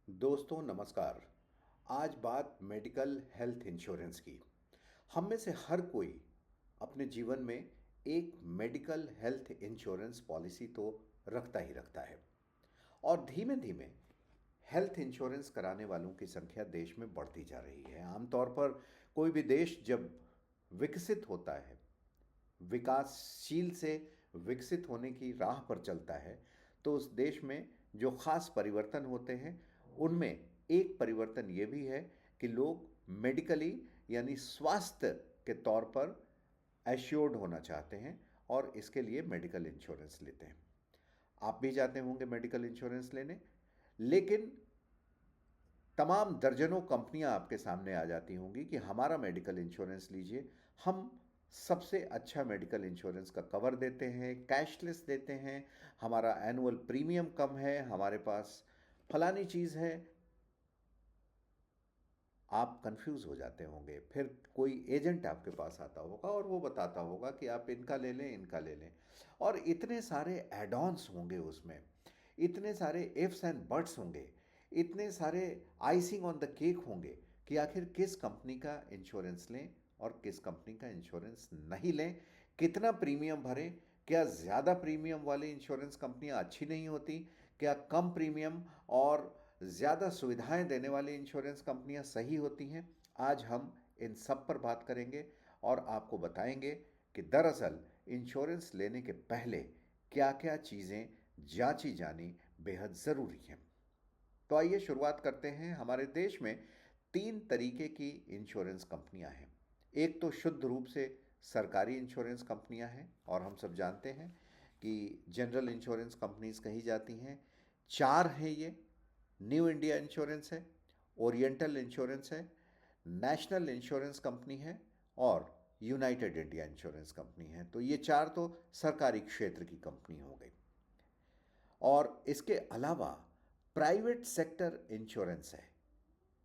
दोस्तों नमस्कार। आज बात मेडिकल हेल्थ इंश्योरेंस की। हम में से हर कोई अपने जीवन में एक मेडिकल हेल्थ इंश्योरेंस पॉलिसी तो रखता ही रखता है और धीमे धीमे हेल्थ इंश्योरेंस कराने वालों की संख्या देश में बढ़ती जा रही है। आमतौर पर कोई भी देश जब विकसित होता है, विकासशील से विकसित होने की राह पर चलता है, तो उस देश में जो खास परिवर्तन होते हैं उनमें एक परिवर्तन ये भी है कि लोग मेडिकली यानी स्वास्थ्य के तौर पर एश्योर्ड होना चाहते हैं और इसके लिए मेडिकल इंश्योरेंस लेते हैं। आप भी जाते होंगे मेडिकल इंश्योरेंस लेने, लेकिन तमाम दर्जनों कंपनियां आपके सामने आ जाती होंगी कि हमारा मेडिकल इंश्योरेंस लीजिए, हम सबसे अच्छा मेडिकल इंश्योरेंस का कवर देते हैं, कैशलेस देते हैं, हमारा एनुअल प्रीमियम कम है, हमारे पास फलानी चीज़ है। आप कंफ्यूज हो जाते होंगे। फिर कोई एजेंट आपके पास आता होगा और वो बताता होगा कि आप इनका ले लें, इनका ले लें, और इतने सारे एड ऑन्स होंगे उसमें, इतने सारे इफ्स एंड बट्स होंगे, इतने सारे आइसिंग ऑन द केक होंगे कि आखिर किस कंपनी का इंश्योरेंस लें और किस कंपनी का इंश्योरेंस नहीं लें, कितना प्रीमियम भरें, क्या ज़्यादा प्रीमियम वाली इंश्योरेंस कंपनियां अच्छी नहीं होती, क्या कम प्रीमियम और ज़्यादा सुविधाएं देने वाली इंश्योरेंस कंपनियां सही होती हैं। आज हम इन सब पर बात करेंगे और आपको बताएंगे कि दरअसल इंश्योरेंस लेने के पहले क्या क्या चीज़ें जांची जानी बेहद ज़रूरी हैं। तो आइए शुरुआत करते हैं। हमारे देश में तीन तरीके की इंश्योरेंस कंपनियां हैं। एक तो शुद्ध रूप से सरकारी इंश्योरेंस कंपनियां हैं और हम सब जानते हैं कि जनरल इंश्योरेंस कंपनीज कही जाती हैं। चार हैं ये। न्यू इंडिया इंश्योरेंस है, ओरिएंटल इंश्योरेंस है, नेशनल इंश्योरेंस कंपनी है और यूनाइटेड इंडिया इंश्योरेंस कंपनी है। तो ये चार तो सरकारी क्षेत्र की कंपनी हो गई। और इसके अलावा प्राइवेट सेक्टर इंश्योरेंस है।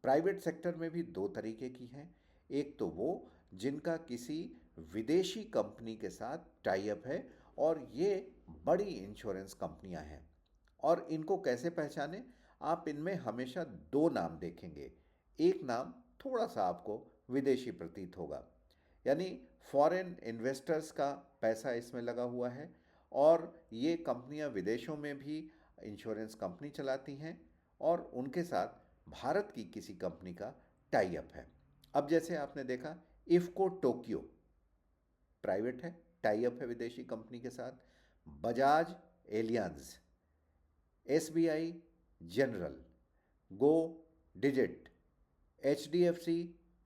प्राइवेट सेक्टर में भी दो तरीके की हैं। एक तो वो जिनका किसी विदेशी कंपनी के साथ टाई अप है और ये बड़ी इंश्योरेंस कंपनियां हैं। और इनको कैसे पहचाने? आप इनमें हमेशा दो नाम देखेंगे। एक नाम थोड़ा सा आपको विदेशी प्रतीत होगा, यानी फॉरेन इन्वेस्टर्स का पैसा इसमें लगा हुआ है और ये कंपनियां विदेशों में भी इंश्योरेंस कंपनी चलाती हैं और उनके साथ भारत की किसी कंपनी का टाई अप है। अब जैसे आपने देखा, इफ्को टोक्यो प्राइवेट है, टाई अप है विदेशी कंपनी के साथ। Bajaj Allianz, SBI general, go digit, HDFC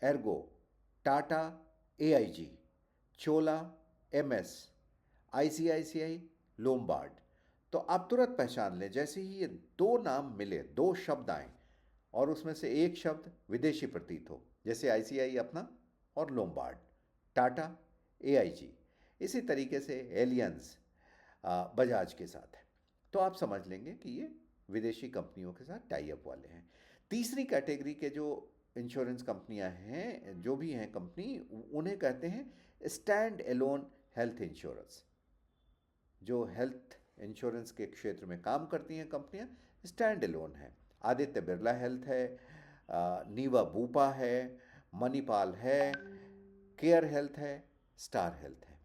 ergo, Tata AIG, Chola MS, ICICI Lombard. तो आप तुरंत पहचान लें जैसे ही ये दो नाम मिले, दो शब्द आए और उसमें से एक शब्द विदेशी प्रतीत हो, जैसे आईसीआई अपना और लोम्बार्ड, टाटा, एआईजी, इसी तरीके से एलियंस बजाज के साथ है, तो आप समझ लेंगे कि ये विदेशी कंपनियों के साथ टाई अप वाले हैं। तीसरी कैटेगरी के जो इंश्योरेंस कंपनियां हैं, जो भी हैं कंपनी, उन्हें कहते हैं स्टैंड एलोन हेल्थ इंश्योरेंस। जो हेल्थ इंश्योरेंस के क्षेत्र में काम करती हैं कंपनियां, स्टैंड एलोन है। आदित्य बिरला हेल्थ है, नीवा बूपा है, मणिपाल है, केयर हेल्थ है, स्टार हेल्थ है।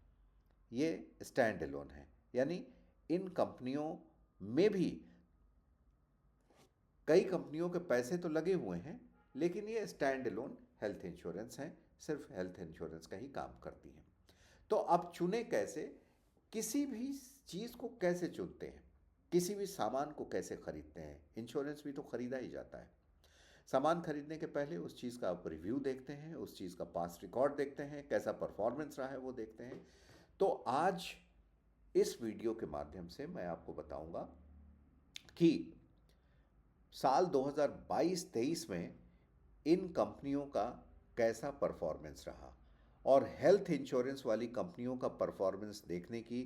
ये स्टैंड एलोन है, यानी इन कंपनियों में भी कई कंपनियों के पैसे तो लगे हुए हैं, लेकिन ये स्टैंड एलोन हेल्थ इंश्योरेंस हैं, सिर्फ हेल्थ इंश्योरेंस का ही काम करती हैं। तो अब चुने कैसे? किसी भी चीज़ को कैसे चुनते हैं, किसी भी सामान को कैसे खरीदते हैं? इंश्योरेंस भी तो खरीदा ही जाता है। सामान खरीदने के पहले उस चीज़ का आप रिव्यू देखते हैं, उस चीज़ का पास्ट रिकॉर्ड देखते हैं, कैसा परफॉर्मेंस रहा है वो देखते हैं। तो आज इस वीडियो के माध्यम से मैं आपको बताऊंगा कि साल 2022-23 में इन कंपनियों का कैसा परफॉर्मेंस रहा। और हेल्थ इंश्योरेंस वाली कंपनियों का परफॉर्मेंस देखने की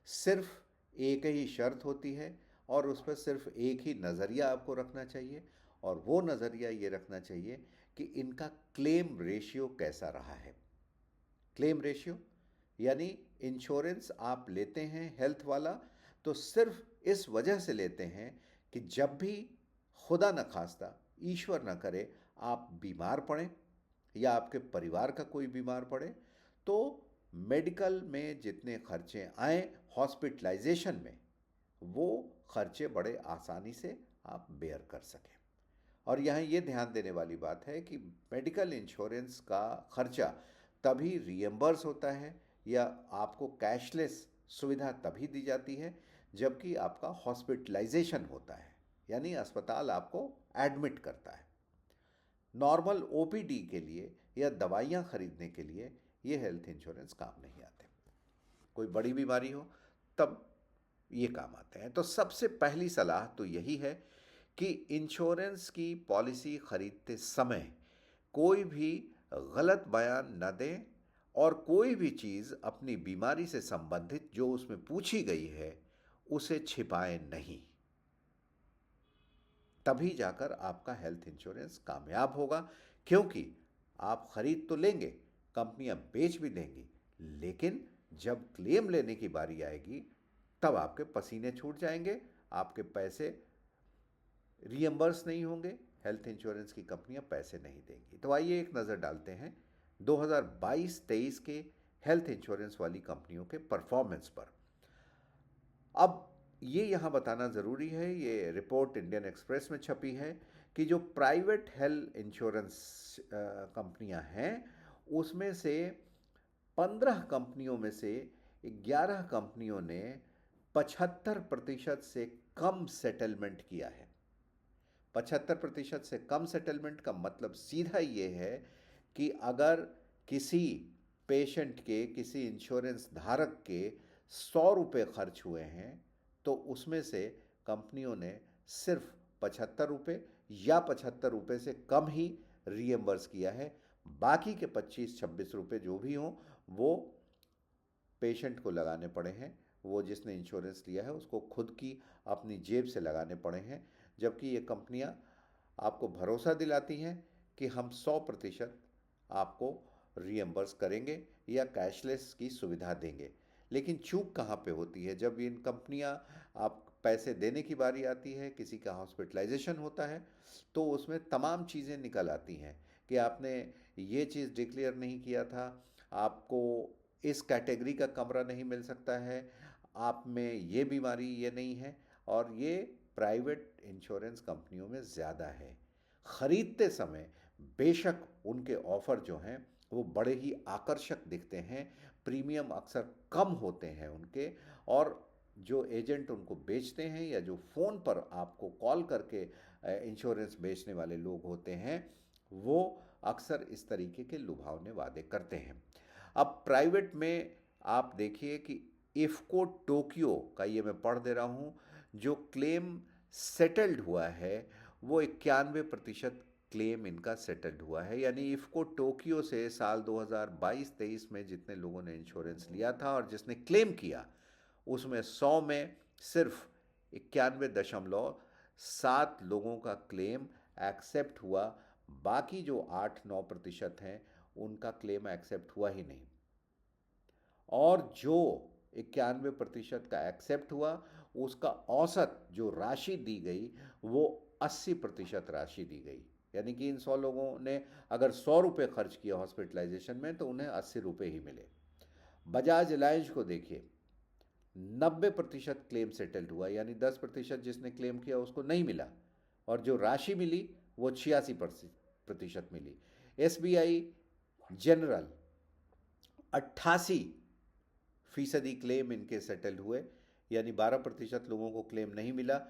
सिर्फ एक ही शर्त होती है और उस पर सिर्फ एक ही नज़रिया आपको रखना चाहिए, और वो नज़रिया ये रखना चाहिए कि इनका क्लेम रेशियो कैसा रहा है। क्लेम रेशियो यानी इंश्योरेंस आप लेते हैं हेल्थ वाला तो सिर्फ इस वजह से लेते हैं कि जब भी खुदा न खास्ता, ईश्वर न करे, आप बीमार पड़ें या आपके परिवार का कोई बीमार पड़े, तो मेडिकल में जितने खर्चे आए हॉस्पिटलाइजेशन में, वो खर्चे बड़े आसानी से आप बेयर कर सकें। और यहाँ ये ध्यान देने वाली बात है कि मेडिकल इंश्योरेंस का खर्चा तभी रियम्बर्स होता है या आपको कैशलेस सुविधा तभी दी जाती है जबकि आपका हॉस्पिटलाइजेशन होता है, यानी अस्पताल आपको एडमिट करता है। नॉर्मल ओपीडी के लिए या दवाइयाँ खरीदने के लिए ये हेल्थ इंश्योरेंस काम नहीं आते। कोई बड़ी बीमारी हो तब ये काम आते हैं। तो सबसे पहली सलाह तो यही है कि इंश्योरेंस की पॉलिसी खरीदते समय कोई भी गलत बयान न दें और कोई भी चीज़ अपनी बीमारी से संबंधित जो उसमें पूछी गई है उसे छिपाएं नहीं। तभी जाकर आपका हेल्थ इंश्योरेंस कामयाब होगा, क्योंकि आप खरीद तो लेंगे, कंपनियां बेच भी देंगी, लेकिन जब क्लेम लेने की बारी आएगी तब आपके पसीने छूट जाएंगे, आपके पैसे रियम्बर्स नहीं होंगे, हेल्थ इंश्योरेंस की कंपनियां पैसे नहीं देंगी। तो आइए एक नज़र डालते हैं 2022-23 के हेल्थ इंश्योरेंस वाली कंपनियों के परफॉर्मेंस पर। अब ये यहाँ बताना ज़रूरी है, ये रिपोर्ट इंडियन एक्सप्रेस में छपी है कि जो प्राइवेट हेल्थ इंश्योरेंस कंपनियां हैं उसमें से 15 कंपनियों में से 11 कंपनियों ने 75% से कम सेटलमेंट किया है। 75% से कम सेटलमेंट का मतलब सीधा ये है कि अगर किसी पेशेंट के, किसी इंश्योरेंस धारक के 100 रुपये खर्च हुए हैं तो उसमें से कंपनियों ने सिर्फ 75 रुपये या 75 रुपये से कम ही रीएम्बर्स किया है। बाकी के 25-26 रुपये जो भी हों वो पेशेंट को लगाने पड़े हैं, वो जिसने इंश्योरेंस लिया है उसको खुद की अपनी जेब से लगाने पड़े हैं। जबकि ये कंपनियां आपको भरोसा दिलाती हैं कि हम 100% आपको रीएम्बर्स करेंगे या कैशलेस की सुविधा देंगे। लेकिन चूक कहाँ पे होती है, जब इन कंपनियां आप पैसे देने की बारी आती है, किसी का हॉस्पिटलाइजेशन होता है तो उसमें तमाम चीज़ें निकल आती हैं कि आपने ये चीज़ डिक्लेयर नहीं किया था, आपको इस कैटेगरी का कमरा नहीं मिल सकता है, आप में ये बीमारी ये नहीं है। और ये प्राइवेट इंश्योरेंस कंपनियों में ज़्यादा है। ख़रीदते समय बेशक उनके ऑफ़र जो हैं वो बड़े ही आकर्षक दिखते हैं, प्रीमियम अक्सर कम होते हैं उनके, और जो एजेंट उनको बेचते हैं या जो फ़ोन पर आपको कॉल करके इंश्योरेंस बेचने वाले लोग होते हैं वो अक्सर इस तरीके के लुभावने वादे करते हैं। अब प्राइवेट में आप देखिए कि इफ़को टोक्यो का ये मैं पढ़ दे रहा हूँ, जो क्लेम सेटल्ड हुआ है वो 91% क्लेम इनका सेटल्ड हुआ है। यानी इफ़को टोक्यो से साल 2022-23 में जितने लोगों ने इंश्योरेंस लिया था और जिसने क्लेम किया उसमें 100 में सिर्फ 91.7 लोगों का क्लेम एक्सेप्ट हुआ। बाकी जो 8-9% हैं उनका क्लेम एक्सेप्ट हुआ ही नहीं। और जो 91% का एक्सेप्ट हुआ उसका औसत जो राशि दी गई वो 80% राशि दी गई। यानी कि इन 100 लोगों ने अगर 100 रुपये खर्च किया हॉस्पिटलाइजेशन में तो उन्हें 80 रुपये ही मिले। बजाज अलायंस को देखिए, 90% क्लेम सेटल्ड हुआ, यानी 10% जिसने क्लेम किया उसको नहीं मिला, और जो राशि मिली वो 86% मिली। SBI जनरल 88% क्लेम इनके सेटल हुए, यानी 12% लोगों को क्लेम नहीं मिला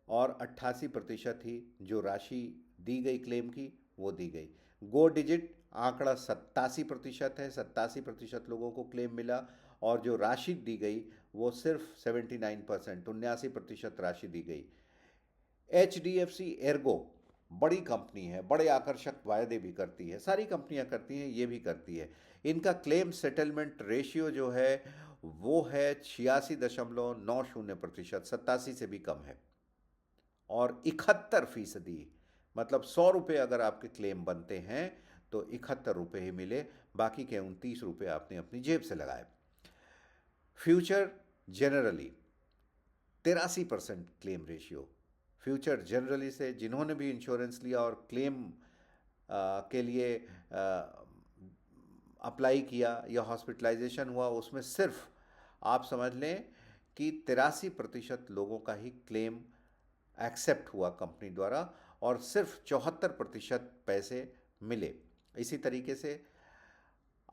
और 88% ही जो राशि दी गई क्लेम की वो दी गई। गो डिजिट आंकड़ा 87% है, 87% लोगों को क्लेम मिला और जो राशि दी गई वो सिर्फ 79%, 79% राशि दी गई। HDFC एर्गो बड़ी कंपनी है, बड़े आकर्षक वायदे भी करती है, सारी कंपनियां करती हैं, ये भी करती है। इनका क्लेम सेटलमेंट रेशियो जो है वो है 86.90%, 87 से भी कम है। और 71%, मतलब 100 रुपये अगर आपके क्लेम बनते हैं तो 71 रुपये ही मिले, बाकी के 29 रुपये आपने अपनी जेब से लगाए। Future generally 83% claim ratio, future generally से जिन्होंने भी इंश्योरेंस लिया और क्लेम के लिए अप्लाई किया या हॉस्पिटलाइजेशन हुआ, उसमें सिर्फ आप समझ लें कि 83% लोगों का ही क्लेम एक्सेप्ट हुआ कंपनी द्वारा और सिर्फ 74% पैसे मिले। इसी तरीके से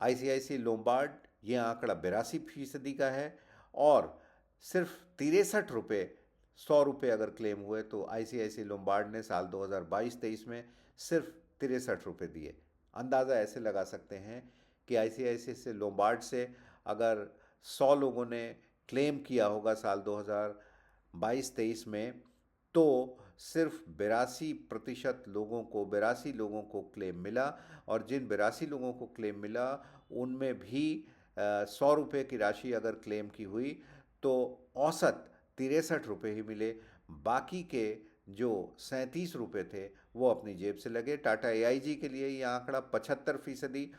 आईसीआईसी लोम्बार्ड, ये आंकड़ा 82% का है और सिर्फ 63 रुपये, 100 रुपये अगर क्लेम हुए तो आईसीआईसी लोम्बार्ड ने साल 2022-23 में सिर्फ 63 रुपये दिए। अंदाज़ा ऐसे लगा सकते हैं कि आईसीआईसी लोम्बार्ड से अगर 100 लोगों ने क्लेम किया होगा साल 2022-23 में, तो सिर्फ 82 लोगों को क्लेम मिला। और जिन 82 लोगों को क्लेम मिला उनमें भी 100 रुपये की राशि अगर क्लेम की हुई तो औसत 63 रुपये ही मिले। बाकी के जो 37 रुपये थे वो अपनी जेब से लगे। टाटा एआईजी के लिए ये आंकड़ा 75%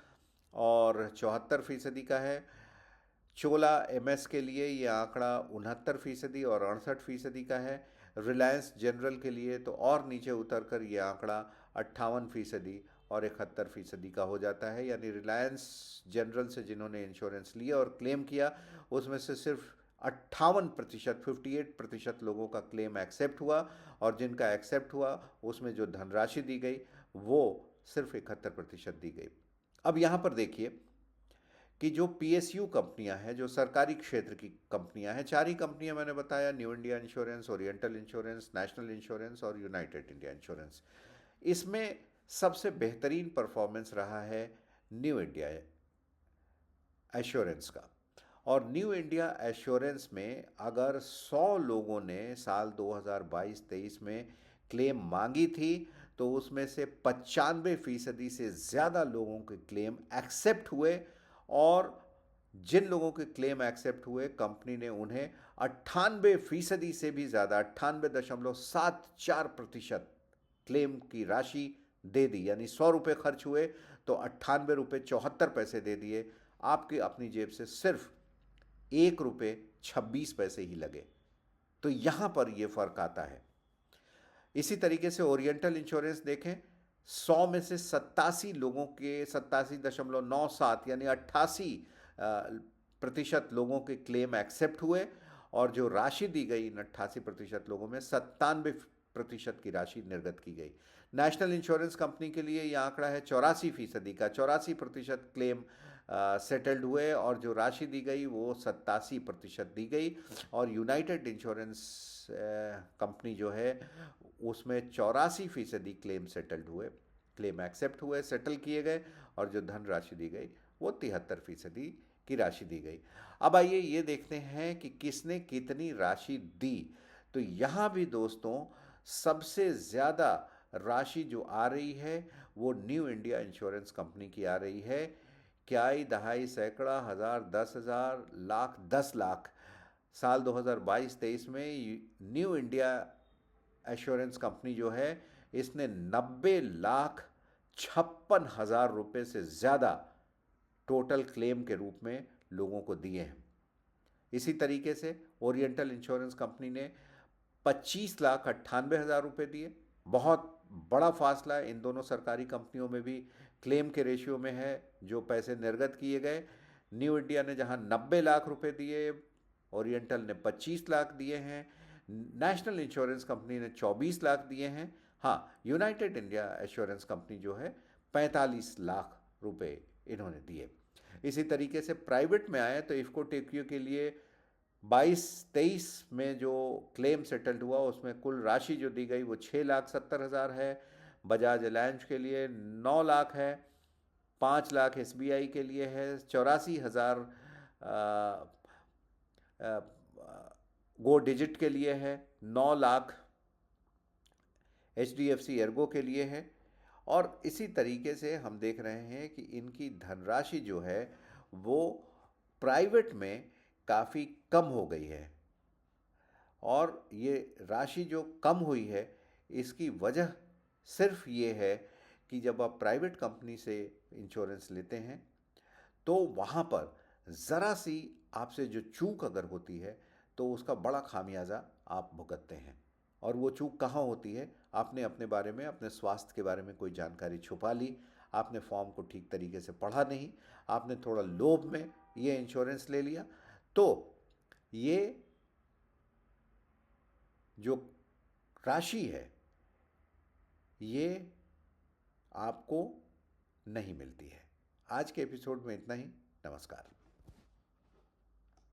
और 74% का है। चोला एमएस के लिए ये आंकड़ा 69% और 68% का है। रिलायंस जनरल के लिए तो और नीचे उतरकर ये आंकड़ा 58% और 71% का हो जाता है। यानी रिलायंस जनरल से जिन्होंने इंश्योरेंस लिया और क्लेम किया उसमें से सिर्फ 58%, 58% लोगों का क्लेम एक्सेप्ट हुआ और जिनका एक्सेप्ट हुआ उसमें जो धनराशि दी गई वो सिर्फ 71% दी गई। अब यहाँ पर देखिए कि जो पीएसयू कंपनियां हैं, जो सरकारी क्षेत्र की कंपनियां हैं, 4 ही कंपनियां मैंने बताया, new India insurance, oriental insurance, national insurance और यूनाइटेड इंडिया इंश्योरेंस। इसमें सबसे बेहतरीन परफॉर्मेंस रहा है न्यू इंडिया एश्योरेंस का। और न्यू इंडिया एश्योरेंस में अगर 100 लोगों ने साल 2022-23 में क्लेम मांगी थी तो उसमें से 95% से ज़्यादा लोगों के क्लेम एक्सेप्ट हुए और जिन लोगों के क्लेम एक्सेप्ट हुए कंपनी ने उन्हें 98% से भी ज़्यादा, 98.74% क्लेम की राशि दे दी। यानी 100 रुपये खर्च हुए तो 98 रुपये 74 पैसे दे दिए। आपके अपनी जेब से सिर्फ 1 रुपये 26 पैसे ही लगे। तो यहां पर यह फर्क आता है। इसी तरीके से ओरिएंटल इंश्योरेंस देखें, 100 में से 87 लोगों के 87.97 यानी 88% लोगों के क्लेम एक्सेप्ट हुए और जो राशि दी गई इन 88% लोगों में 97% की राशि निर्गत की गई। नेशनल इंश्योरेंस कंपनी के लिए यह आंकड़ा है 84% का, 84% क्लेम सेटल्ड हुए और जो राशि दी गई वो 87% दी गई। और यूनाइटेड इंश्योरेंस कंपनी जो है उसमें 84% क्लेम सेटल्ड हुए, क्लेम एक्सेप्ट हुए, सेटल किए गए और जो धन राशि दी गई वो 73% की राशि दी गई। अब आइए ये देखते हैं कि किसने कितनी राशि दी। तो यहाँ भी दोस्तों सबसे ज़्यादा राशि जो आ रही है वो न्यू इंडिया इंश्योरेंस कंपनी की आ रही है। क्याई, दहाई, सैकड़ा, हज़ार, 10,000, लाख, 10 लाख। साल 2022-23 में न्यू इंडिया एश्योरेंस कंपनी जो है इसने 90,56,000 रुपये से ज़्यादा टोटल क्लेम के रूप में लोगों को दिए हैं। इसी तरीके से ओरिएंटल इंश्योरेंस कंपनी ने 25,98,000 रुपये दिए। बहुत बड़ा फासला इन दोनों सरकारी कंपनियों में भी क्लेम के रेशियो में है जो पैसे निर्गत किए गए। न्यू इंडिया ने जहां 90 लाख रुपए दिए, ओरिएंटल ने 25 लाख दिए हैं, नेशनल इंश्योरेंस कंपनी ने 24 लाख दिए हैं। हाँ, यूनाइटेड इंडिया एश्योरेंस कंपनी जो है 45 लाख रुपए इन्होंने दिए। इसी तरीके से प्राइवेट में आए तो इफ्को टेक्यो के लिए 22-23 में जो क्लेम सेटल्ड हुआ उसमें कुल राशि जो दी गई वो 6,70,000 है। बजाज अलायंस के लिए 9 लाख है, 5 लाख एसबीआई के लिए है, 84,000 गो डिजिट के लिए है, 9 लाख एचडीएफसी एर्गो के लिए है। और इसी तरीके से हम देख रहे हैं कि इनकी धनराशि जो है वो प्राइवेट में काफ़ी कम हो गई है। और ये राशि जो कम हुई है इसकी वजह सिर्फ ये है कि जब आप प्राइवेट कंपनी से इंश्योरेंस लेते हैं तो वहाँ पर ज़रा सी आपसे जो चूक अगर होती है तो उसका बड़ा खामियाजा आप भुगतते हैं। और वो चूक कहाँ होती है? आपने अपने बारे में, अपने स्वास्थ्य के बारे में कोई जानकारी छुपा ली, आपने फॉर्म को ठीक तरीके से पढ़ा नहीं, आपने थोड़ा लोभ में ये इंश्योरेंस ले लिया। तो ये जो राशि है ये आपको नहीं मिलती है। आज के एपिसोड में इतना ही। नमस्कार।